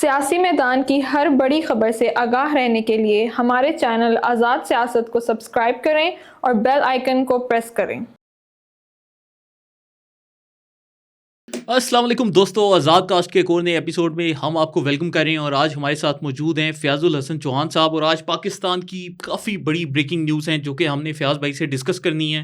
سیاسی میدان کی ہر بڑی خبر سے آگاہ رہنے کے لیے ہمارے چینل آزاد سیاست کو سبسکرائب کریں اور بیل آئیکن کو پریس کریں۔ السلام علیکم دوستو، آزاد کاسٹ کے ایک اور نئے ایپیسوڈ میں ہم آپ کو ویلکم کر رہے ہیں، اور آج ہمارے ساتھ موجود ہیں فیاض الحسن چوہان صاحب، اور آج پاکستان کی کافی بڑی بریکنگ نیوز ہیں جو کہ ہم نے فیاض بھائی سے ڈسکس کرنی ہے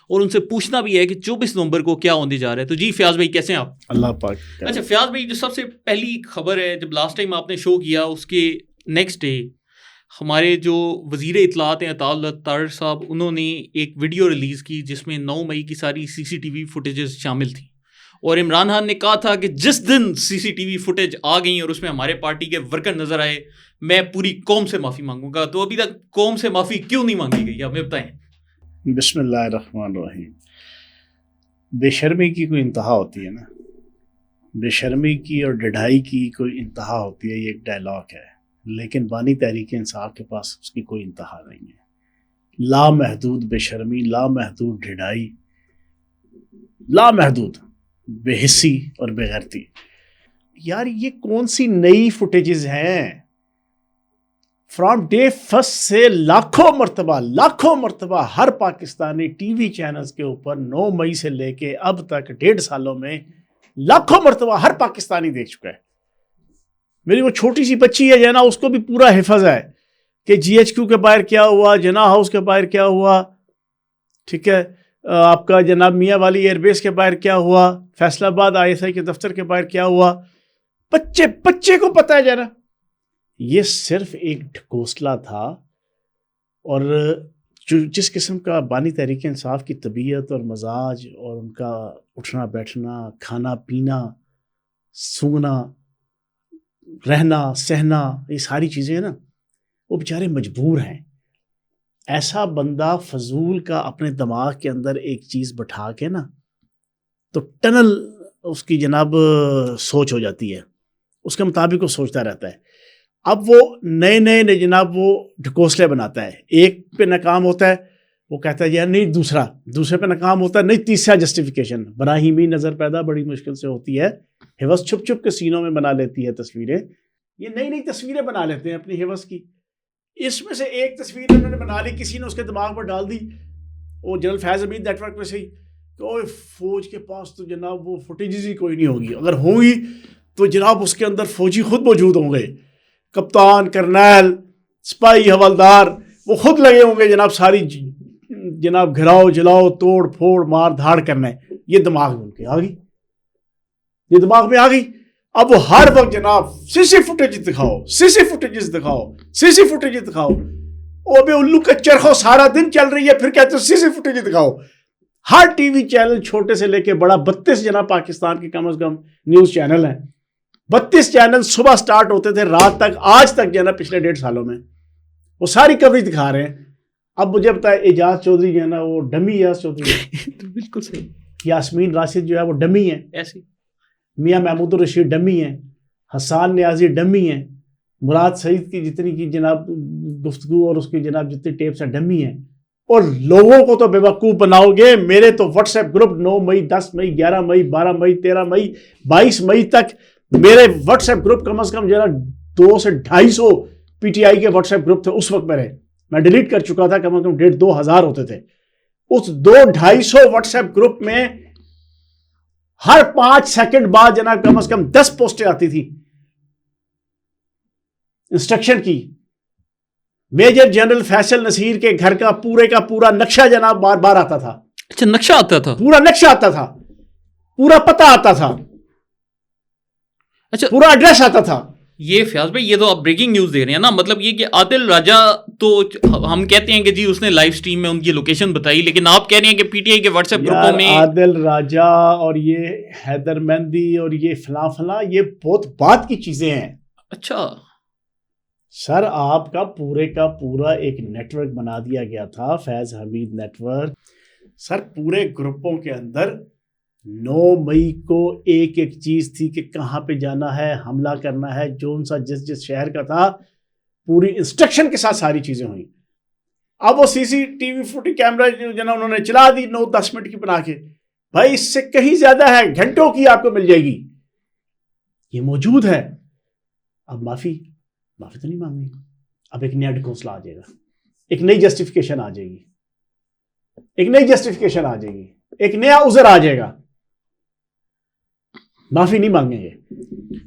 اور ان سے پوچھنا بھی ہے کہ 24 نومبر کو کیا ہونے جا رہا ہے۔ تو جی فیاض بھائی کیسے ہیں آپ؟ اللہ پاک۔ اچھا فیاض بھائی، جو سب سے پہلی خبر ہے، جب لاسٹ ٹائم آپ نے شو کیا اس کے نیکسٹ ڈے ہمارے جو وزیر اطلاعات ہیں عطاء اللہ طاہر صاحب، انہوں نے ایک ویڈیو ریلیز کی جس میں 9 مئی کی ساری CCTV فوٹیجز شامل تھیں، اور عمران خان نے کہا تھا کہ جس دن CCTV فوٹیج آ گئیں اور اس میں ہمارے پارٹی کے ورکر نظر آئے، میں پوری قوم سے معافی مانگوں گا۔ تو ابھی تک قوم سے معافی کیوں نہیں مانگی گئی، ہمیں بتائیں۔ بسم اللہ الرحمن الرحیم۔ بے شرمی کی کوئی انتہا ہوتی ہے نا، بے شرمی کی اور ڈھائی کی کوئی انتہا ہوتی ہے، یہ ایک ڈائلاگ ہے، لیکن بانی تحریک انصاف کے پاس اس کی کوئی انتہا نہیں ہے۔ لامحدود بے شرمی، لامحدود ڈھائی، لامحدود بے حسی اور بے غیرتی۔ یار یہ کون سی نئی فوٹیجز ہیں؟ فرام ڈے فرسٹ سے لاکھوں مرتبہ ہر پاکستانی ٹی وی چینلز کے اوپر 9 مئی سے لے کے اب تک 1.5 سالوں میں لاکھوں مرتبہ ہر پاکستانی دیکھ چکا ہے۔ میری وہ چھوٹی سی بچی ہے جنا، اس کو بھی پورا حفظ ہے کہ GHQ کے باہر کیا ہوا، جناح ہاؤس کے باہر کیا ہوا، ٹھیک ہے، آپ کا جناب میاں والی ایئر بیس کے باہر کیا ہوا، فیصل آباد ISI کے دفتر کے باہر کیا ہوا، بچے کو پتہ ہے جنا۔ یہ صرف ایک ڈھکوسلا تھا، اور جس قسم کا بانی تحریک انصاف کی طبیعت اور مزاج اور ان کا اٹھنا بیٹھنا، کھانا پینا، سونا، رہنا سہنا، یہ ساری چیزیں ہیں نا، وہ بیچارے مجبور ہیں۔ ایسا بندہ فضول کا اپنے دماغ کے اندر ایک چیز بٹھا کے نا تو ٹنل اس کی جناب سوچ ہو جاتی ہے، اس کے مطابق وہ سوچتا رہتا ہے۔ اب وہ نئے جناب وہ ڈھکوسلے بناتا ہے، ایک پہ ناکام ہوتا ہے وہ کہتا ہے یار نہیں، دوسرے پہ ناکام ہوتا ہے نہیں، تیسرا جسٹیفیکیشن۔ براہیمی نظر پیدا بڑی مشکل سے ہوتی ہے، حوث چھپ کے سینوں میں بنا لیتی ہے تصویریں۔ یہ نئی تصویریں بنا لیتے ہیں اپنی حوث کی۔ اس میں سے ایک تصویر انہوں نے بنا لی، کسی نے اس کے دماغ پر ڈال دی، وہ جنرل فیض حمید نیٹ ورک میں سے ہی، کہ اوہ فوج کے پاس تو جناب وہ فوٹیجز ہی کوئی نہیں ہوگی، اگر ہوں گی تو جناب اس کے اندر فوجی خود موجود ہوں گے، کپتان، کرنیل، سپاہی، حوالدار، وہ خود لگے ہوں گے جناب ساری جناب گھراؤ جلاؤ توڑ پھوڑ مار دھاڑ کرنا ہے۔ یہ دماغ میں ان کے آ گئی، اب وہ ہر وقت جناب CC فوٹیجز دکھاؤ، او بے الو کا چرخو سارا دن چل رہی ہے، پھر کہتے ہیں CC فوٹیج دکھاؤ۔ ہر ٹی وی چینل چھوٹے سے لے کے بڑا 32 جناب پاکستان کے کم از کم نیوز چینل ہیں، 32 چینل صبح سٹارٹ ہوتے تھے رات تک، آج تک جو ہے نا پچھلے 1.5 سالوں میں وہ ساری کوریج دکھا رہے ہیں۔ اب مجھے بتائے اعجاز چودھری جو ہے نا وہ ڈمی ہے، بالکل صحیح۔ یاسمین راشد جو ہے وہ ڈمی ہے، ایسے میاں محمود الرشید ڈمی ہیں، حسان نیازی ڈمی ہیں، مراد سعید کی جتنی کی جناب گفتگو اور اس کی جناب جتنی ٹیپس ہیں ڈمی ہیں، اور لوگوں کو تو بے وقوف بناؤ گے۔ میرے تو واٹس ایپ گروپ 9 مئی 10 مئی 11 مئی 12 مئی 13 مئی 22 مئی تک میرے واٹس ایپ گروپ کم از کم جو ہے نا 200 سے 250 PTI کے واٹس ایپ گروپ تھے اس وقت میرے، میں ڈیلیٹ کر چکا تھا، کم از کم 1,500-2 ہزار ہوتے تھے۔ اس 200-250 واٹس ایپ گروپ میں ہر 5 سیکنڈ بعد جناب کم از کم 10 پوسٹیں آتی تھی انسٹرکشن کی۔ میجر جنرل فیصل نصیر کے گھر کا پورا نقشہ جناب بار بار آتا تھا۔ اچھا نقشہ آتا تھا؟ پورا نقشہ آتا تھا، پورا پتہ آتا تھا، اچھا پورا ایڈریس آتا تھا۔ یہ فیاض بھائی یہ تو آپ بریکنگ نیوز دے رہے ہیں نا، مطلب یہ کہ عادل راجہ تو ہم کہتے ہیں کہ جی اس نے لائیو سٹریم میں ان کی لوکیشن بتائی، لیکن آپ کہہ رہے ہیں کہ PTI کے واٹس ایپ گروپوں میں عادل راجہ اور یہ حیدر مہندی اور یہ فلاں یہ بہت بات کی چیزیں ہیں۔ اچھا سر آپ کا پورا ایک نیٹ ورک بنا دیا گیا تھا، فیض حمید نیٹ ورک۔ سر پورے گروپوں کے اندر 9 مئی کو ایک چیز تھی کہ کہاں پہ جانا ہے، حملہ کرنا ہے، جون سا جس شہر کا تھا، پوری انسٹرکشن کے ساتھ ساری چیزیں ہوئیں۔ اب وہ CCTV فوٹی کیمرہ جو نا انہوں نے چلا دی 9-10 منٹ کی بنا کے، بھائی اس سے کہیں زیادہ ہے، گھنٹوں کی آپ کو مل جائے گی، یہ موجود ہے۔ اب معافی تو نہیں مانگنی, اب ایک نیا ڈکوسلا آ جائے گا, ایک نئی جسٹیفیکیشن آ جائے گی, ایک نیا عذر آ جائے گا, معافی نہیں مانگیں گے.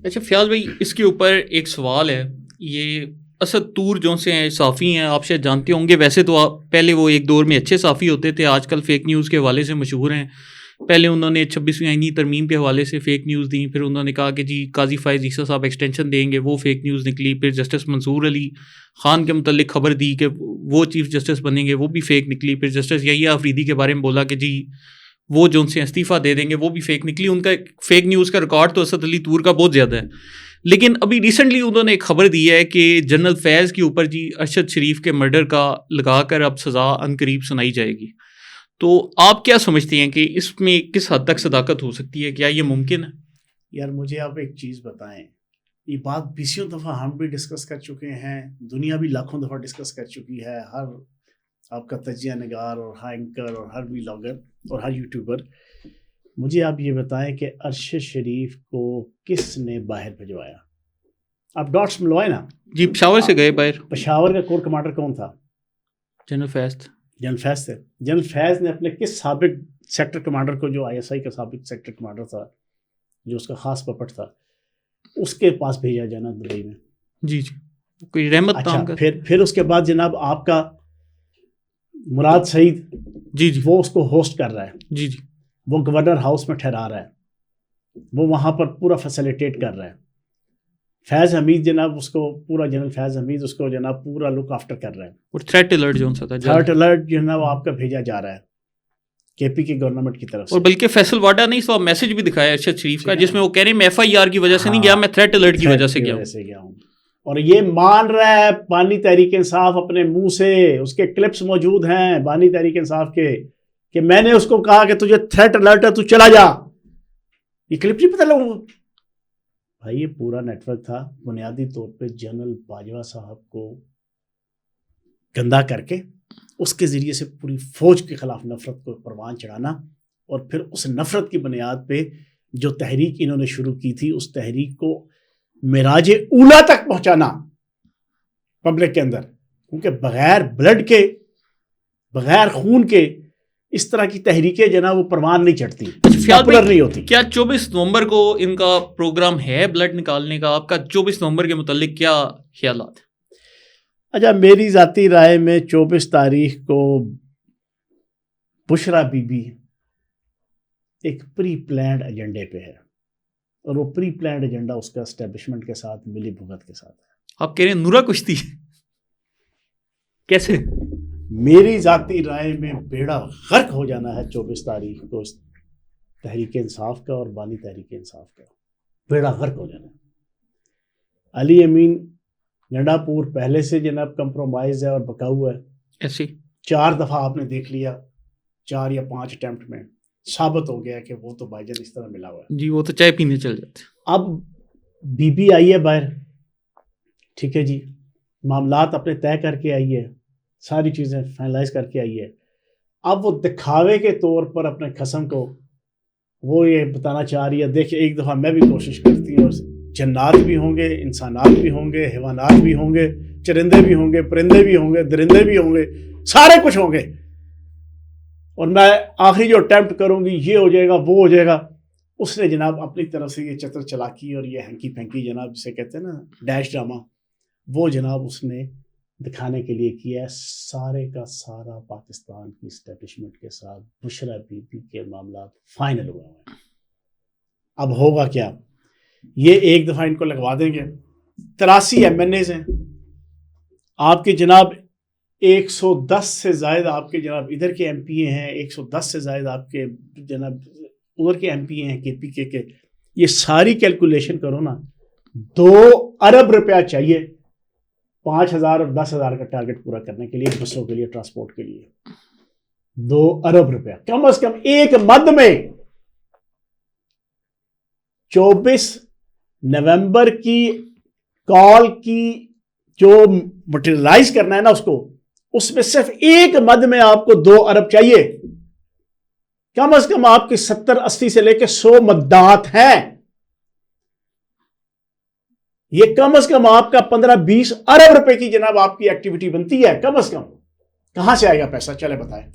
اچھا فیاض بھائی, اس کے اوپر ایک سوال ہے. یہ اسد طور جو سے ہیں صحافی ہیں, آپ شاید جانتے ہوں گے. ویسے تو پہلے وہ ایک دور میں اچھے صحافی ہوتے تھے, آج کل فیک نیوز کے حوالے سے مشہور ہیں. پہلے انہوں نے 26ویں آئینی ترمیم کے حوالے سے فیک نیوز دیں, پھر انہوں نے کہا کہ جی قاضی فائز عیسیٰ صاحب ایکسٹینشن دیں گے, وہ فیک نیوز نکلی. پھر جسٹس منصور علی خان کے متعلق خبر دی کہ وہ چیف جسٹس بنیں گے, وہ بھی فیک نکلی. پھر جسٹس یحییٰ آفریدی کے بارے میں بولا کہ جی وہ جو ان سے استعفیٰ دے دیں گے, وہ بھی فیک نکلی. ان کا فیک نیوز کا ریکارڈ تو اسد علی طور کا بہت زیادہ ہے. لیکن ابھی ریسنٹلی انہوں نے ایک خبر دی ہے کہ جنرل فیض کے اوپر جی ارشد شریف کے مرڈر کا لگا کر اب سزا عنقریب سنائی جائے گی. تو آپ کیا سمجھتے ہیں کہ اس میں کس حد تک صداقت ہو سکتی ہے, کیا یہ ممکن ہے؟ یار مجھے آپ ایک چیز بتائیں, یہ بات بیسیوں دفعہ ہم بھی ڈسکس کر چکے ہیں, دنیا بھی لاکھوں دفعہ ڈسکس کر چکی ہے, ہر آپ کا تجزیہ نگار اور ہر اینکر اور ہر ولاگر اور ہر یوٹیوبر. مجھے آپ یہ بتائیں کہ ارشد شریف کو کس نے باہر بھجوایا؟ آپ ڈاٹس ملوائے نا. جی پشاور سے گئے باہر. پشاور کا کور کمانڈر کون تھا؟ جنرل فیض. جنرل فیض تھے. جنرل فیض نے اپنے کس سابق سیکٹر کمانڈر کو, جو ISI کا سابق سیکٹر کمانڈر تھا, جو اس کا خاص پپٹ تھا, اس کے پاس بھیجا جانا دبئی میں. جی کوئی رحمت. اچھا پھر اس کے بعد جناب آپ کا مراد سعید, جی وہ اس کو ہوسٹ کر رہا ہے. جی وہ گورنر ہاؤس میں ٹھہرا رہا ہے, وہ وہاں پر پورا فیسیلیٹیٹ کر رہا ہے. فیض حمید جناب اس کو پورا, جنرل فیض حمید اس کو جناب پورا لک آفٹر کر رہا ہے. اور تھریٹ الرٹ جو تھا, تھریٹ الرٹ جو ہے نا وہ آپ کا بھیجا جا رہا ہے KP کی گورنمنٹ کی طرف سے. اور بلکہ فیصل واڈا نے اس وقت میسج بھی دکھایا ارشد شریف کا, جس میں وہ کہہ رہے ہیں میں FIR کی وجہ سے نہیں گیا, میں تھریٹ الرٹ کی وجہ سے گیا ہوں. اور یہ مان رہا ہے بانی تحریک انصاف اپنے منہ سے, اس کے کلپس موجود ہیں بانی تحریک انصاف کے, کہ میں نے اس کو کہا کہ تجھے تھریٹ الرٹ ہے, تو چلا جا. یہ کلپ نہیں پتہ لوگوں کو. بھائی یہ پورا نیٹ ورک تھا بنیادی طور پہ جنرل باجوہ صاحب کو گندا کر کے اس کے ذریعے سے پوری فوج کے خلاف نفرت کو پروان چڑھانا, اور پھر اس نفرت کی بنیاد پہ جو تحریک انہوں نے شروع کی تھی, اس تحریک کو معراج اولا تک پہنچانا پبلک کے اندر. کیونکہ بغیر بلڈ کے, بغیر خون کے اس طرح کی تحریکیں جناب وہ پروان نہیں چڑھتی, پاپولر نہیں ہوتی. کیا 24 نومبر کو ان کا پروگرام ہے بلڈ نکالنے کا؟ آپ کا 24 نومبر کے متعلق کیا خیالات ہیں؟ اچھا میری ذاتی رائے میں 24 تاریخ کو بشرا بی بی ایک پری پلانڈ ایجنڈے پہ ہے, اور وہ پری پلانڈ ایجنڈا اس کا اسٹیبلشمنٹ کے ساتھ ملی بھگت کے ساتھ ہے. آپ کہہ رہے ہیں نورا کشتی کیسے؟ میری ذاتی رائے میں بیڑا غرق ہو جانا ہے 24 تاریخ کو اس تحریک انصاف کا اور بانی تحریک انصاف کا, بیڑا غرق ہو جانا. علی امین گنڈا پور پہلے سے جناب کمپرومائز ہے اور بکا ہوا ہے. ایسے 4 دفعہ آپ نے دیکھ لیا, 4 یا 5 اٹیمپٹ میں ثابت ہو گیا کہ وہ تو بھائی جان اس طرح ملا ہوا ہے. جی وہ تو چائے پینے چل جاتے. اب بی بی آئی ہے باہر, ٹھیک ہے جی, معاملات اپنے طے کر کے آئی ہے, ساری چیزیں فائنلائز کر کے آئی ہے. اب وہ دکھاوے کے طور پر اپنے قسم کو وہ یہ بتانا چاہ رہی ہے, دیکھیں ایک دفعہ میں بھی کوشش کرتی ہوں, اور جنات بھی ہوں گے, انسانات بھی ہوں گے, حیوانات بھی ہوں گے, چرندے بھی ہوں گے, پرندے بھی ہوں گے, درندے بھی ہوں گے, سارے کچھ ہوں گے, اور میں آخری جو اٹیمپٹ کروں گی یہ ہو جائے گا, وہ ہو جائے گا. اس نے جناب اپنی طرف سے یہ چتر چلاکی اور یہ ہینکی پھینکی جناب جسے کہتے ہیں نا ڈیش ڈرامہ, وہ جناب اس نے دکھانے کے لیے کیا ہے. سارے کا سارا پاکستان کی اسٹیبلشمنٹ کے ساتھ بشرا بی بی کے معاملات فائنل ہوئے ہیں. اب ہوگا کیا, یہ ایک دفعہ ان کو لگوا دیں گے. 83 MNAs ہیں آپ کے جناب, 110 سے زائد آپ کے جناب ادھر کے MP ہیں, 110 سے زائد آپ کے جناب ادھر کے MP ہیں KP کے. یہ ساری کیلکولیشن کرو نا, 2 ارب روپیہ چاہیے 5,000 اور 10,000 کا ٹارگٹ پورا کرنے کے لیے, بسوں کے لیے, ٹرانسپورٹ کے لیے. 2 ارب روپیہ کم از کم ایک مد میں. 24 نومبر کی کال کی جو مٹیریلائز کرنا ہے نا اس میں صرف ایک مد میں آپ کو 2 ارب چاہیے. کم از کم آپ کے 70-80 سے لے کے 100 مدات ہیں. یہ کم از کم آپ کا 15-20 ارب روپے کی جناب آپ کی ایکٹیویٹی بنتی ہے کم از کم. کہاں سے آئے گا پیسہ؟ چلے بتائیں.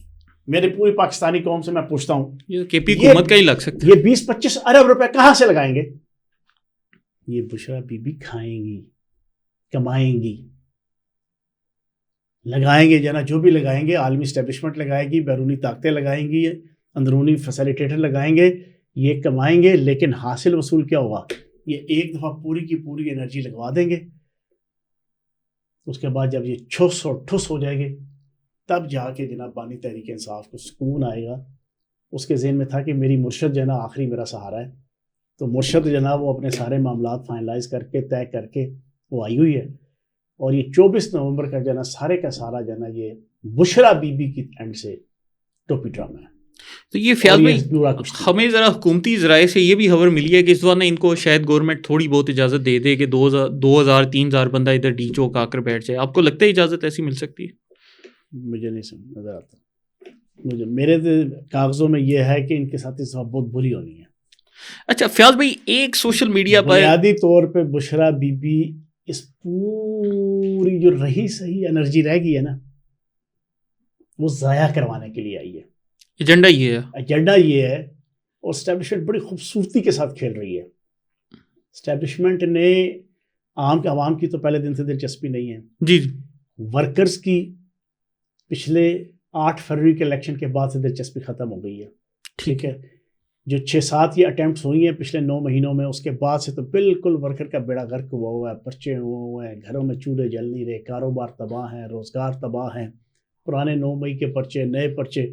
میرے پوری پاکستانی قوم سے میں پوچھتا ہوں, یہ کے پی حکومت کا ہی لگ سکتا ہے. یہ 20-25 ارب روپے کہاں سے لگائیں گے؟ یہ بشرا بی بی کھائیں گی, کمائیں گی, لگائیں گے جنا, جو بھی لگائیں گے عالمی اسٹیبلشمنٹ لگائے گی, بیرونی طاقتیں لگائیں گی, اندرونی فیسیلیٹیٹر لگائیں گے, یہ کمائیں گے. لیکن حاصل وصول کیا ہوگا؟ یہ ایک دفعہ پوری کی پوری انرجی لگوا دیں گے, اس کے بعد جب یہ چھس اور ٹھس ہو جائے گے تب جا کے جناب بانی تحریک انصاف کو سکون آئے گا. اس کے ذہن میں تھا کہ میری مرشد جو ہے نا آخری میرا سہارا ہے, تو مرشد جو ہے نا وہ اپنے سارے معاملات فائنلائز کر کے طے کر کے وہ آئی ہوئی ہے. اور یہ 24 نومبر کا جو ہے نا سارے کا سارا جو ہے نا یہ بشرا بی بی کی اینڈ سے ٹوپی ڈرامہ ہے. تو یہ فیاض بھائی ہمیں ذرا حکومتی ذرائع سے یہ بھی خبر ملی ہے کہ اس دوران ان کو شاید گورنمنٹ تھوڑی بہت اجازت دے دے کہ 2000-3000 بندہ ادھر ڈی چوک آ کر بیٹھ جائے. آپ کو لگتا ہے اجازت ایسی مل سکتی ہے؟ مجھے نہیں سمجھ نظر آتا. مجھے میرے کاغذوں میں یہ ہے کہ ان کے ساتھ اس بہت بری ہونی ہے. اچھا فیاض بھائی, ایک سوشل میڈیا پر بنیادی طور پہ بشرا بی بی اس پوری جو رہی صحیح انرجی رہ گئی ہے نا وہ ضائع کروانے کے لیے آئی ہے. ایجنڈا یہ ہے, ایجنڈا یہ ہے. اور اسٹیبلشمنٹ بڑی خوبصورتی کے ساتھ کھیل رہی ہے. اسٹیبلشمنٹ نے عوام کی تو پہلے دن سے دلچسپی نہیں ہے. جی ورکرز کی پچھلے 8 فروری کے الیکشن کے بعد سے دلچسپی ختم ہو گئی ہے. ٹھیک ہے, جو 6-7 یہ اٹیمپٹس ہوئی ہیں پچھلے 9 مہینوں میں, اس کے بعد سے تو بالکل ورکر کا بیڑا غرق ہوا ہے. پرچے ہوئے ہیں, گھروں میں چولہے جل نہیں رہے, کاروبار تباہ ہیں, روزگار تباہ ہیں, پرانے 9 مئی کے پرچے, نئے پرچے,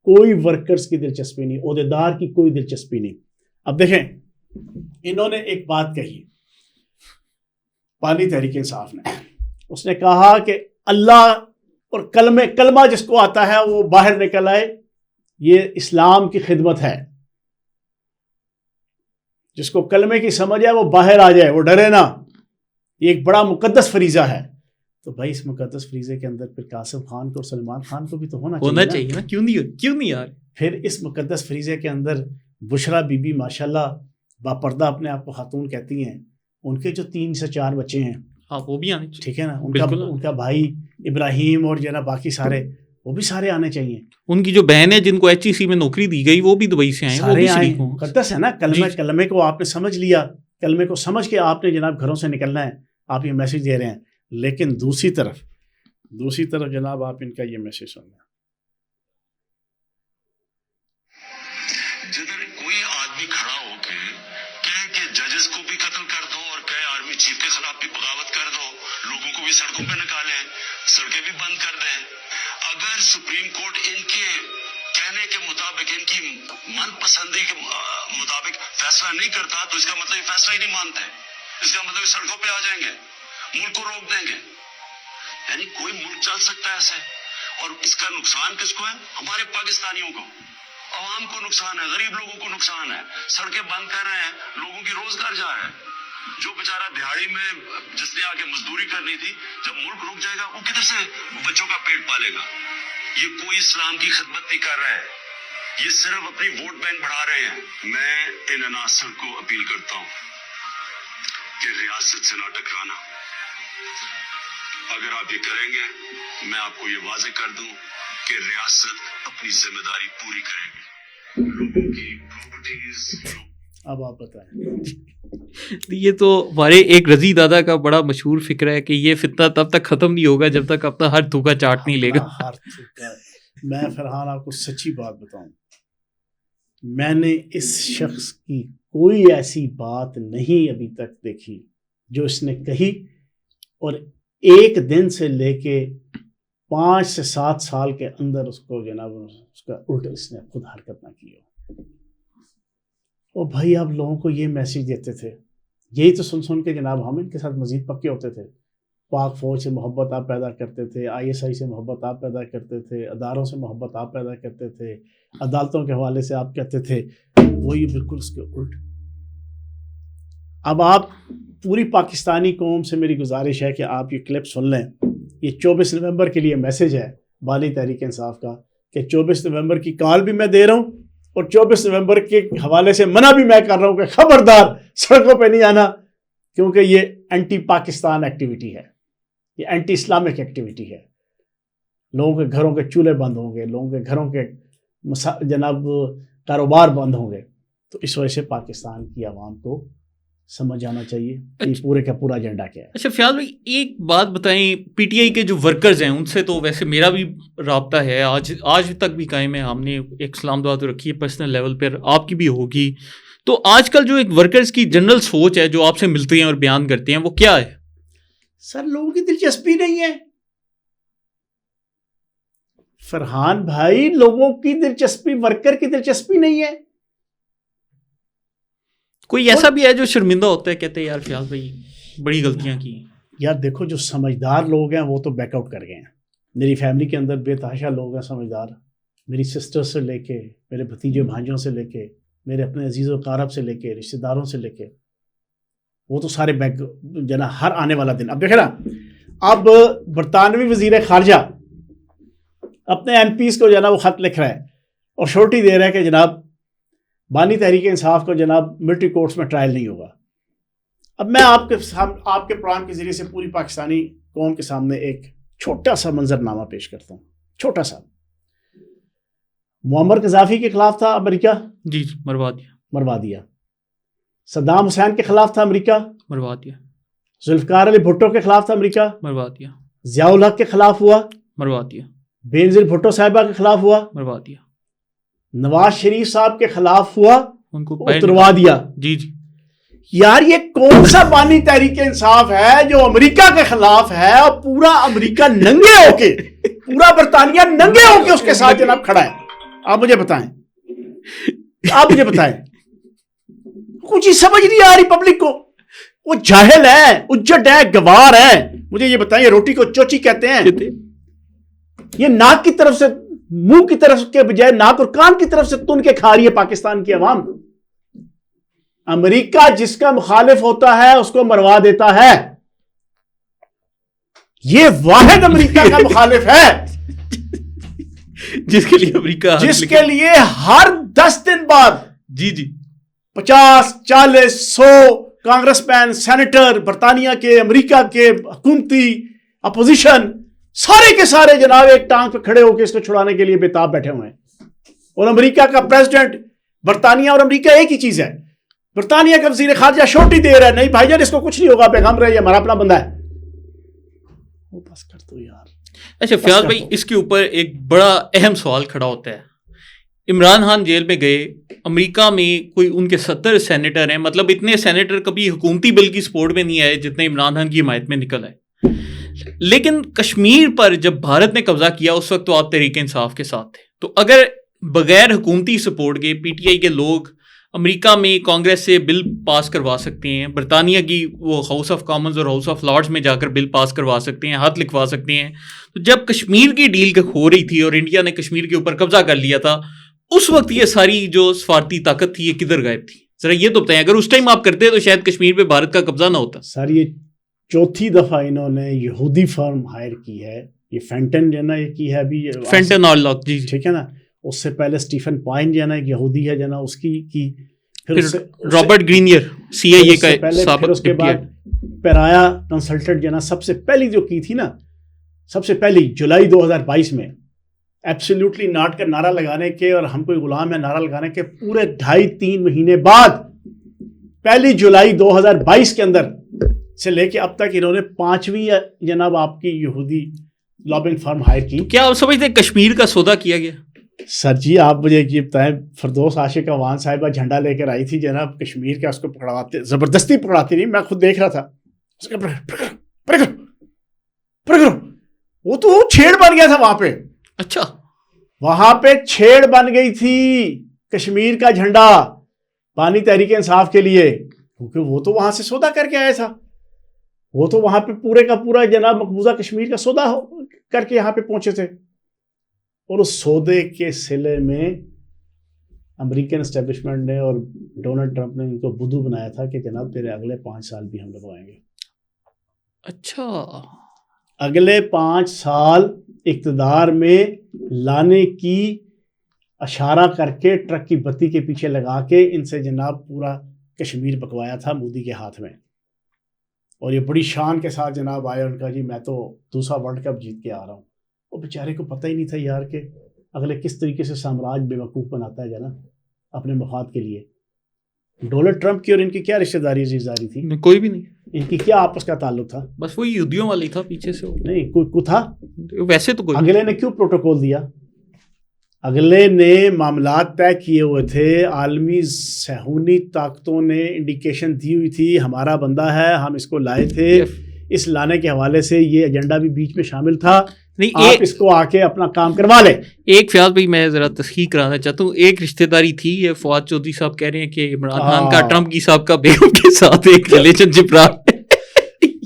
کوئی ورکرز کی دلچسپی نہیں, عہدیدار کی کوئی دلچسپی نہیں. اب دیکھیں انہوں نے ایک بات کہی بانی تحریک انصاف نے, اس نے کہا کہ اللہ اور کلمہ جس کو آتا ہے وہ باہر نکل آئے, یہ اسلام کی خدمت ہے. جس کو کلمے کی سمجھ ہے وہ باہر آ جائے, وہ ڈرے نا. یہ ایک بڑا مقدس فریضہ ہے. تو بھائی اس مقدس فریضے کے اندر پھر قاسم خان کو اور سلمان خان کو بھی تو ہونا چاہیے نا. کیوں نہیں یار؟ پھر اس مقدس فریضے کے اندر بشرا بی بی ماشاءاللہ باپردہ اپنے آپ کو خاتون کہتی ہیں, ان کے جو 3 سے 4 بچے ہیں وہ بھی آنے چاہیے. ٹھیک ہے نا, ان کا بھائی ابراہیم اور جو ہے نا باقی سارے وہ بھی سارے آنے چاہیے. ان کی جو بہن ہے جن کو HEC میں نوکری دی گئی وہ بھی دبئی سے آئے, وہ بھی شریک ہوں. مقدس ہے نا کلمے کو آپ نے سمجھ لیا, کلمے کو سمجھ کے آپ نے جناب گھروں سے نکلنا ہے, آپ یہ میسج دے رہے ہیں. لیکن دوسری طرف جناب آپ ان کا یہ میسج سن لیں. جدھر کوئی آدمی کھڑا ہو کے کہے کہ ججز کو بھی قتل کر دو اور کہے آرمی چیف کے خلاف بھی بغاوت کر دو, لوگوں کو بھی سڑکوں پہ نکالیں, سڑکیں بھی بند کر دیں. اگر سپریم کورٹ ان کے کہنے کے مطابق, ان کی من پسندی کے مطابق فیصلہ نہیں کرتا تو اس کا مطلب یہ فیصلہ ہی نہیں مانتے. اس کا مطلب یہ سڑکوں پہ آ جائیں گے, ملک کو روک دیں گے. یعنی کوئی ملک چل سکتا ہے ایسے؟ اور اس کا نقصان کس کو ہے؟ ہمارے پاکستانیوں کو, عوام کو نقصان ہے, غریب لوگوں کو نقصان ہے. سڑکیں بند کر رہے ہیں, لوگوں کی روزگار جا رہا ہے. جو بیچارہ دیہڑی میں جس نے آگے مزدوری کرنی تھی, جب ملک رک جائے گا وہ کدھر سے بچوں کا پیٹ پالے گا؟ یہ کوئی اسلام کی خدمت نہیں کر رہا ہے, یہ صرف اپنی ووٹ بینک بڑھا رہے ہیں. میں ان عناصر کو اپیل کرتا ہوں کہ ریاست سے نہ ٹکرانا. اگر آپ یہ کریں گے, میں آپ کو یہ واضح کر دوں کہ ریاست اپنی ذمہ داری پوری کرے گی. لوگوں کی پراپرٹیز. اب آپ بتائیں. یہ تو ہمارے ایک رضی دادا کا بڑا مشہور فکر ہے کہ یہ فتنہ تب تک ختم نہیں ہوگا جب تک اپنا ہر تھوکا چاٹ نہیں لے گا. میں فرحان آپ کو سچی بات بتاؤں, میں نے اس شخص کی کوئی ایسی بات نہیں ابھی تک دیکھی جو اس نے کہی اور ایک دن سے لے کے 5 سے 7 سال کے اندر اس کو جناب اس کا الٹ اس نے خود حرکت نہ کی ہو. اور بھائی آپ لوگوں کو یہ میسج دیتے تھے, یہی تو سن کے جناب ہم ان کے ساتھ مزید پکے ہوتے تھے. پاک فوج سے محبت آپ پیدا کرتے تھے, ISI سے محبت آپ پیدا کرتے تھے, اداروں سے محبت آپ پیدا کرتے تھے, عدالتوں کے حوالے سے آپ کہتے تھے, وہی بالکل اس کے الٹ. اب آپ پوری پاکستانی قوم سے میری گزارش ہے کہ آپ یہ کلپ سن لیں. یہ 24 نومبر کے لیے میسج ہے بانی تحریک انصاف کا کہ 24 نومبر کی کال بھی میں دے رہا ہوں اور 24 نومبر کے حوالے سے منع بھی میں کر رہا ہوں کہ خبردار سڑکوں پہ نہیں آنا, کیونکہ یہ اینٹی پاکستان ایکٹیویٹی ہے, یہ اینٹی اسلامک ایکٹیویٹی ہے. لوگوں کے گھروں کے چولہے بند ہوں گے, لوگوں کے گھروں کے جناب کاروبار بند ہوں گے. تو اس وجہ سے پاکستان کی عوام کو سمجھ آنا چاہیے کہ پورے کا پورا ایجنڈا کیا ہے. اچھا فیاض بھائی ایک بات بتائیں, پی ٹی آئی کے جو ورکرز ہیں ان سے تو ویسے میرا بھی رابطہ ہے, آج تک بھی قائم ہے, ہم نے ایک سلام دعا تو رکھی ہے پرسنل لیول پر, آپ کی بھی ہوگی. تو آج کل جو ایک ورکرز کی جنرل سوچ ہے جو آپ سے ملتے ہیں اور بیان کرتے ہیں وہ کیا ہے؟ سر لوگوں کی دلچسپی نہیں ہے فرحان بھائی, لوگوں کی دلچسپی, ورکر کی دلچسپی نہیں ہے. کوئی ایسا بھی ہے جو شرمندہ ہوتا ہے, کہتے ہیں یار فیاض بھائی بڑی غلطیاں کی. یار دیکھو جو سمجھدار لوگ ہیں وہ تو بیک آؤٹ کر گئے ہیں. میری فیملی کے اندر بے تحاشا لوگ ہیں سمجھدار, میری سسٹر سے لے کے, میرے بھتیجے بھانجوں سے لے کے, میرے اپنے عزیز و اقارب سے لے کے, رشتہ داروں سے لے کے, وہ تو سارے بیک جنا ہر آنے والا دن. اب دیکھیں نا, اب برطانوی وزیر خارجہ اپنے ایم پیز کو جو ہے نا وہ خط لکھ رہا ہے اور شورٹی دے رہا ہے کہ جناب بانی تحریک انصاف کو جناب ملٹری کورٹس میں ٹرائل نہیں ہوگا. اب میں آپ کے پروگرام کے ذریعے سے پوری پاکستانی قوم کے سامنے ایک چھوٹا سا منظر نامہ پیش کرتا ہوں, چھوٹا سا. معمر قذافی کے خلاف تھا امریکہ, جی مروا دیا. صدام حسین کے خلاف تھا امریکہ, مروا دیا. ذوالفقار علی بھٹو کے خلاف تھا امریکہ, مروا دیا. ضیاء الحق کے خلاف ہوا, مروا دیا. بینظیر بھٹو صاحبہ کے خلاف ہوا, مروا دیا. نواز شریف صاحب کے خلاف ہوا, ان کو اتروا دیا. جی. یار یہ کون سا بانی تحریک انصاف ہے جو امریکہ کے خلاف ہے اور پورا امریکہ ننگے ہو کے, پورا برطانیہ ننگے ہو کے اس کے ساتھ جناب کھڑا ہے؟ آپ مجھے بتائیں, کچھ ہی سمجھ نہیں آ رہی پبلک کو. وہ جاہل ہے, اجڑ ہے, گوار ہے. مجھے یہ بتائیں, روٹی کو چوچی کہتے ہیں, یہ ناک کی طرف سے, منہ کی طرف کے بجائے ناک اور کان کی طرف سے تن کے کھا رہی ہے پاکستان کی عوام. امریکہ جس کا مخالف ہوتا ہے اس کو مروا دیتا ہے. یہ واحد امریکہ کا مخالف ہے جس کے لیے امریکہ, جس کے لیے ہر 10 دن بعد جی 50 40 100 کانگریس مین, سینیٹر, برطانیہ کے, امریکہ کے, حکومتی, اپوزیشن, سارے کے سارے جناب ایک ٹانگ پہ کھڑے ہو کے اس کو چھڑانے کے لیے بےتاب بیٹھے ہوئے ہیں. اور امریکہ کا پریزیڈنٹ, برطانیہ اور امریکہ ایک ہی چیز ہے. برطانیہ کا وزیر خارجہ شورٹی دے رہا ہے, نہیں بھائی جان اس کو کچھ نہیں ہوگا, پیغام رہے, یہ ہمارا اپنا بندہ ہے. وہ بس کر دو یار. اچھا فیاض بھائی, اس کے اوپر ایک بڑا اہم سوال کھڑا ہوتا ہے. عمران خان جیل میں گئے, امریکہ میں کوئی ان کے 70 سینیٹر ہیں, مطلب اتنے سینیٹر کبھی حکومتی بل کی سپورٹ میں نہیں آئے جتنے عمران خان کی حمایت میں نکل آئے. لیکن کشمیر پر جب بھارت نے قبضہ کیا اس وقت تو آپ تحریک انصاف کے ساتھ تھے. تو اگر بغیر حکومتی سپورٹ کے پی ٹی آئی کے لوگ امریکہ میں کانگریس سے بل پاس کروا سکتے ہیں, برطانیہ کی وہ ہاؤس آف کامنز اور ہاؤس آف لارڈز میں جا کر بل پاس کروا سکتے ہیں, ہاتھ لکھوا سکتے ہیں, تو جب کشمیر کی ڈیل ہو رہی تھی اور انڈیا نے کشمیر کے اوپر قبضہ کر لیا تھا, اس وقت یہ ساری جو سفارتی طاقت تھی یہ کدھر غائب تھی؟ ذرا یہ تو بتائیں, اگر اس ٹائم آپ کرتے تو شاید کشمیر پہ بھارت کا قبضہ نہ ہوتا. سر یہ چوتھی دفعہ انہوں نے یہودی فرم ہائر کی ہے, یہ فینٹن جو ہے نا یہ کی ہے ابھی, فینٹن اور لاک, جی ٹھیک ہے نا. اس سے پہلے اسٹیفن پوائن جو ہے نا ایک یہودی ہے جو ہے نا اس کی, پھر رابرٹ گرینئر سی آئی اے کا سابق, پھر اس کے بعد پیرایا کنسلٹنٹ جو ہے نا سب سے پہلی جو کی تھی نا, سب سے پہلی جولائی 2022 میں ایبسلیوٹلی ناٹ کا نعرہ لگانے کے اور ہم کوئی غلام ہے نعرہ لگانے کے پورے 2.5-3 مہینے بعد 1 جولائی 2022 کے اندر سے لے کے اب تک انہوں نے 5ویں جناب آپ کی یہودی لابنگ فرم ہائر کی. کیا آپ سمجھتے ہیں کشمیر کا سودا کیا گیا؟ سر جی آپ مجھے یہ بتائیں, فردوس عاشق اوان صاحبہ جھنڈا لے کر آئی تھی جناب کشمیر کا, اس کو پکڑاتے زبردستی پکڑاتی نہیں, میں خود دیکھ رہا تھا, اس کا وہ تو چھیڑ بن گیا تھا وہاں پہ. اچھا, وہاں پہ چھیڑ بن گئی تھی کشمیر کا جھنڈا بانی تحریک انصاف کے لیے, کیونکہ وہ تو وہاں سے سودا کر کے آیا تھا. وہ تو وہاں پہ پورے کا پورا جناب مقبوضہ کشمیر کا سودا کر کے یہاں پہ پہنچے تھے. اور اس سودے کے سلے میں امریکن اسٹیبلشمنٹ نے اور ڈونلڈ ٹرمپ نے ان کو بدو بنایا تھا کہ جناب تیرے اگلے 5 سال بھی ہم لگوائیں گے. اچھا, اگلے 5 سال اقتدار میں لانے کی اشارہ کر کے ٹرک کی بتی کے پیچھے لگا کے ان سے جناب پورا کشمیر بکوایا تھا مودی کے ہاتھ میں. اور یہ بڑی شان کے ساتھ جناب آئے اور کہا جی میں تو دوسرا ورلڈ کپ جیت کے آ رہا ہوں. وہ بیچارے کو پتہ ہی نہیں تھا یار کہ اگلے کس طریقے سے سامراج بے وقوف بناتا ہے جناب اپنے مفاد کے لیے. ڈونلڈ ٹرمپ کی اور ان کی کیا رشتہ داری عزیزداری تھی؟ کوئی بھی نہیں. ان کی کیا آپس کا تعلق تھا؟ بس وہ یہودیوں والی تھا پیچھے سے. نہیں کوئی تھا. ویسے تو کوئی. اگلے نے کیوں پروٹوکول دیا؟ اگلے نے معاملات طے کیے ہوئے تھے. عالمی صہیونی طاقتوں نے انڈیکیشن دی ہوئی تھی ہمارا بندہ ہے, ہم اس کو لائے تھے. اس لانے کے حوالے سے یہ ایجنڈا بھی بیچ میں شامل تھا. نہیں, آپ اس کو آ کے اپنا کام کروا لیں. ایک فیاض بھائی میں ذرا تصحیح کرانا چاہتا ہوں. ایک رشتہ داری تھی, یہ فواد چودھری صاحب کہہ رہے ہیں کہ عمران خان کا ٹرمپ کی صاحب کا بیگم کے ساتھ ایک ریلیشن شپ رہا.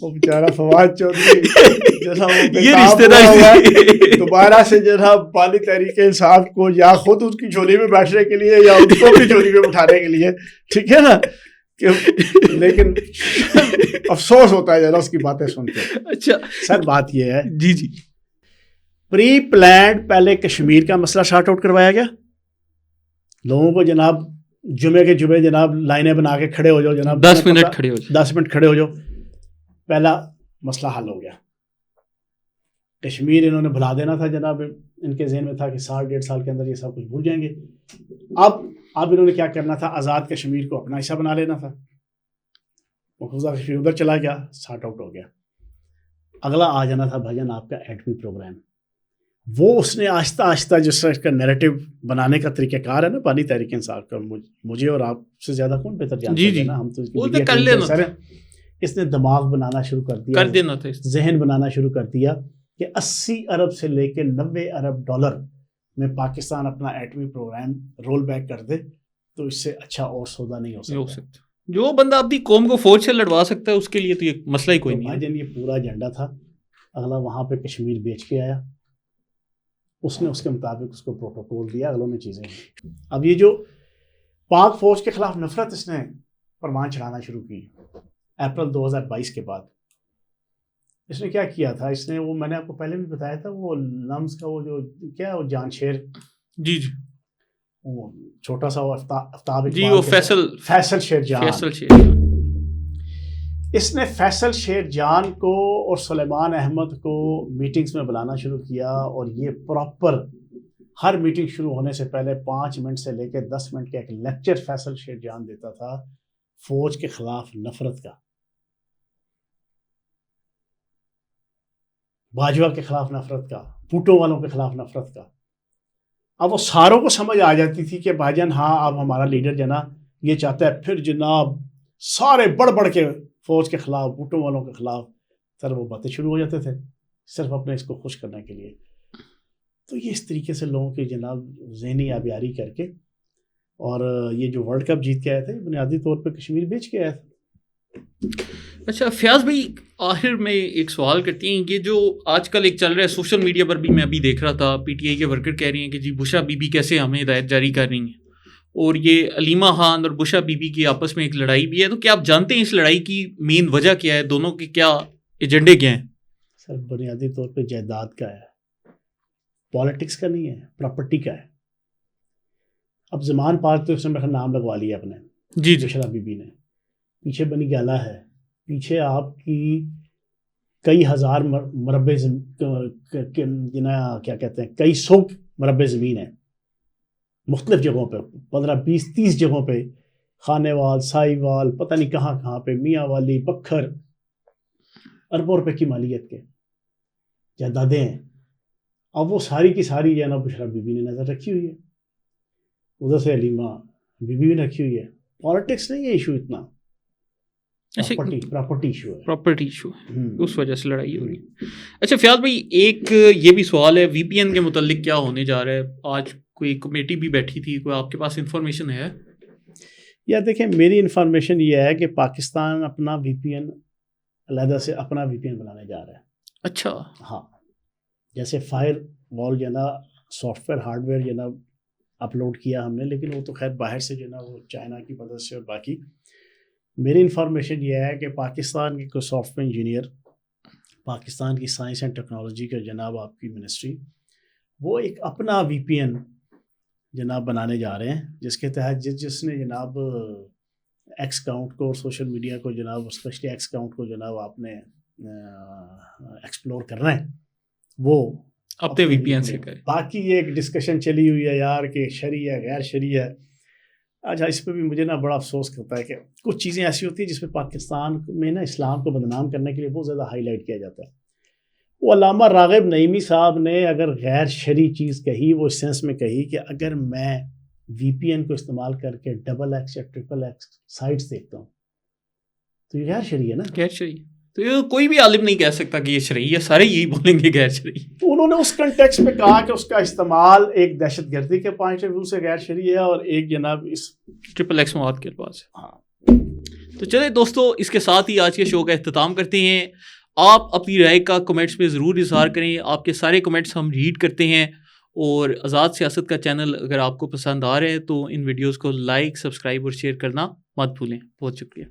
وہ بیچارہ فواد چودھری جیسا یہ رشتہ داری دوبارہ سے جناب بانی تحریک انصاف کو یا خود اس کی جھولی میں بیٹھنے کے لیے یا اس کو بھی جھولی میں بٹھانے کے لیے, ٹھیک ہے نا. لیکن افسوس ہوتا ہے ذرا اس کی باتیں سن کے. اچھا سر بات یہ ہے جی جی, پری پلانڈ پہلے کشمیر کا مسئلہ شارٹ آؤٹ کروایا گیا. لوگوں کو جناب جمعے کے جمعے جناب لائنیں بنا کے کھڑے ہو جاؤ جناب, 10 منٹ کھڑے ہو جاؤ, 10 منٹ کھڑے ہو جاؤ. پہلا مسئلہ حل ہو گیا. کشمیر انہوں نے بھلا دینا تھا جناب, ان کے ذہن میں تھا کہ 1.5 سال کے اندر یہ سب کچھ بھول جائیں گے. اب انہوں نے کیا کرنا تھا, آزاد کشمیر کو اپنا حصہ بنا لینا تھا. مقبوضہ کشمیر ادھر چلا گیا, سارٹ آؤٹ ہو گیا. اگلا آ جانا تھا بھائی جان آپ کا ایٹمی پروگرام. وہ اس نے آہستہ آہستہ جس طرح کا نیریٹو بنانے کا طریقہ کار ہے نا پانی تحریک انصاف کا, مجھے اور آپ سے زیادہ کون بہتر جانتے ہیں نا, ہم تو کر لینا سر. اس نے دماغ بنانا شروع کر دیا, کر دینا تھا, ذہن بنانا شروع کر دیا کہ 80 ارب سے لے کے 90 ارب ڈالر میں پاکستان اپنا ایٹمی پروگرام رول بیک کر دے تو اس سے اچھا اور سودا نہیں ہو سکتا. جو بندہ اپنی قوم کو فوج سے لڑوا سکتا ہے اس کے لیے تو یہ مسئلہ ہی کوئی نہیں ہے. بھائی جان یہ پورا ایجنڈا تھا. اگلا وہاں پہ کشمیر بیچ کے آیا, اس نے اس کے مطابق اس کو پروٹوکول دیا, اگلوں نے چیزیں. اب یہ جو پاک فوج کے خلاف نفرت اس نے پروان چڑھانا شروع کی اپریل 2022 کے بعد. اس نے کیا کیا تھا, اس نے وہ میں نے آپ کو پہلے بھی بتایا تھا, وہ لمز کا وہ جو کیا وہ جان شیر, جی جی, وہ چھوٹا سا وہ افتاب جی, وہ فیصل شیر جان. اس نے فیصل شیر جان کو اور سلیمان احمد کو میٹنگز میں بلانا شروع کیا, اور یہ پراپر ہر میٹنگ شروع ہونے سے پہلے 5 منٹ سے لے کے 10 منٹ کا ایک لیکچر فیصل شیر جان دیتا تھا فوج کے خلاف نفرت کا, باجوہ کے خلاف نفرت کا, بھوٹو والوں کے خلاف نفرت کا. اب وہ ساروں کو سمجھ آ جاتی تھی کہ بھائی جان ہاں اب ہمارا لیڈر جناب یہ چاہتا ہے, پھر جناب سارے بڑھ کے فوج کے خلاف, بھوٹو والوں کے خلاف سر وہ باتیں شروع ہو جاتے تھے صرف اپنے اس کو خوش کرنے کے لیے. تو یہ اس طریقے سے لوگوں کی جناب ذہنی آبیاری کر کے, اور یہ جو ورلڈ کپ جیت کے آیا تھا یہ بنیادی طور پہ کشمیر بیچ کے آیا تھا. اچھا فیاض بھائی, آخر میں ایک سوال کرتی ہیں, یہ جو آج کل ایک چل رہا ہے سوشل میڈیا پر بھی, میں ابھی دیکھ رہا تھا پی ٹی آئی کے ورکر کہہ رہی ہیں کہ جی بشا بی بی کیسے ہمیں ہدایت جاری کر رہی ہیں, اور یہ علیمہ خان اور بشا بی بی کی آپس میں ایک لڑائی بھی ہے. تو کیا آپ جانتے ہیں اس لڑائی کی مین وجہ کیا ہے, دونوں کے کیا ایجنڈے کیا ہیں؟ سر بنیادی طور پہ جائیداد کا ہے, پالیٹکس کا نہیں ہے, پراپرٹی کا ہے. اب زمان پارک تو اس نے میرا نام لگوا لیا اپنے, جی بشرا بی بی نے, پیچھے بنی گالا ہے, پیچھے آپ کی کئی ہزار مربع کیا کہتے ہیں کئی سو مربع زمین ہے مختلف جگہوں پہ, 15 20 30 جگہوں پہ, خانے وال, سائی وال, پتہ نہیں کہاں پہ, میاں والی, بکھر, اربوں روپے کی مالیت کے جائیدادیں ہیں. اب وہ ساری کی ساری جو ہے نا بشرا بی بی نے نظر رکھی ہوئی ہے, ادھر سے علیمہ بی بی نے رکھی ہوئی ہے. پالیٹکس نہیں ہے ایشو اتنا, پراپرٹی ایشو ہے, پراپرٹی ایشو ہے, اس وجہ سے لڑائی ہو رہی ہے. اچھا فیاض بھائی ایک یہ بھی سوال ہے, وی پی این کے متعلق کیا ہونے جا رہا ہے؟ آج کوئی کمیٹی بھی بیٹھی تھی, کوئی آپ کے پاس انفارمیشن ہے؟ یا دیکھیں میری انفارمیشن یہ ہے کہ پاکستان اپنا وی پی این علیحدہ سے اپنا وی پی این بنانے جا رہا ہے. اچھا ہاں, جیسے فائر وال جو ہے نا سافٹ ویئر ہارڈ ویئر جو ہے نا اپلوڈ کیا ہم نے, لیکن وہ تو خیر باہر سے جو ہے نا وہ چائنا کی مدد سے, اور باقی میری انفارمیشن یہ ہے کہ پاکستان کے کوئی سافٹ ویئر انجینئر, پاکستان کی سائنس اینڈ ٹیکنالوجی کا جناب آپ کی منسٹری, وہ ایک اپنا وی پی این جناب بنانے جا رہے ہیں, جس کے تحت جس نے جناب ایکس اکاؤنٹ کو اور سوشل میڈیا کو جناب اسپیشلی ایکس اکاؤنٹ کو جناب آپ نے ایکسپلور کرنا ہے وہ اپنے وی پی این سے کریں. باقی یہ ایک ڈسکشن چلی ہوئی ہے یار کہ شرعی ہے غیر شرعی ہے. اچھا اس پہ بھی مجھے نا بڑا افسوس کرتا ہے کہ کچھ چیزیں ایسی ہوتی ہیں جس پہ پاکستان میں نا اسلام کو بدنام کرنے کے لیے بہت زیادہ ہائی لائٹ کیا جاتا ہے. وہ علامہ راغب نعیمی صاحب نے اگر غیر شرعی چیز کہی وہ اس سینس میں کہی کہ اگر میں وی پی این کو استعمال کر کے ڈبل ایکس یا ٹرپل ایکس سائٹس دیکھتا ہوں تو یہ غیر شرعی ہے نا. غیر شرعی تو یہ کوئی بھی عالم نہیں کہہ سکتا کہ یہ شرعی ہے, سارے یہی بولیں گے غیر شرعی. تو انہوں نے اس کنٹیکس میں کہا کہ اس کا استعمال ایک دہشت گردی کے پوائنٹ آف ویو سے غیر شرعی ہے اور ایک جناب اس ٹرپل ایکس مواد کے الفاظ سے. ہاں تو چلے دوستو, اس کے ساتھ ہی آج کے شو کا اختتام کرتے ہیں. آپ اپنی رائے کا کمنٹس میں ضرور اظہار کریں, آپ کے سارے کمنٹس ہم ریڈ کرتے ہیں. اور آزاد سیاست کا چینل اگر آپ کو پسند آ رہے ہیں تو ان ویڈیوز کو لائک, سبسکرائب اور شیئر کرنا مت بھولیں. بہت شکریہ.